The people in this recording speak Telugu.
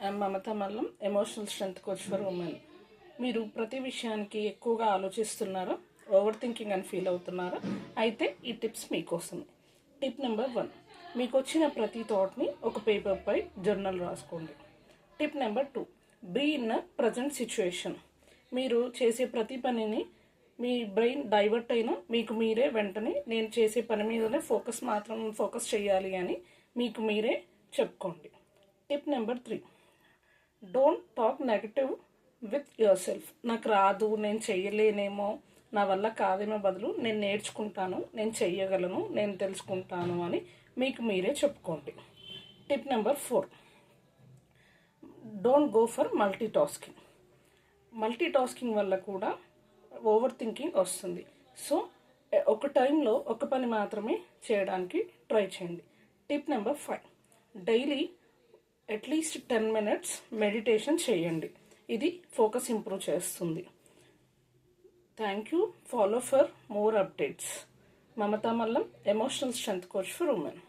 I'm Mamata Mallam, emotional strength coach for women. మీరు ప్రతి విషయానికి ఎక్కువగా ఆలోచిస్తున్నారా? ఓవర్ థింకింగ్ అని ఫీల్ అవుతున్నారా? అయితే ఈ టిప్స్ మీకోసమే. టిప్ నెంబర్ 1, మీకు వచ్చిన ప్రతి థాట్ని ఒక పేపర్పై జర్నల్ రాసుకోండి. Tip number 2, be in a present situation. మీరు చేసే ప్రతి పనిని మీ బ్రెయిన్ డైవర్ట్ అయినా మీకు మీరే వెంటనే నేను చేసే పని మీదనే ఫోకస్ చేయాలి అని మీకు మీరే చెప్పుకోండి. Tip number 3, don't talk negative with your self. నాకు రాదు, నేను చెయ్యలేనేమో, నా వల్ల కాదేమో బదులు నేను నేర్చుకుంటాను, నేను చెయ్యగలను, నేను తెలుసుకుంటాను అని మీకు మీరే చెప్పుకోండి. Tip number 4, don't go for multitasking. Multitasking వల్ల కూడా ఓవర్ థింకింగ్ వస్తుంది. సో ఒక టైంలో ఒక పని మాత్రమే చేయడానికి ట్రై చేయండి. Tip number 5, daily at least 10 minutes meditation చేయండి. ఇది ఫోకస్ ఇంప్రూవ్ చేస్తుంది. Thank you. Follow for more updates. Mamata Mallam, emotional strength coach for women.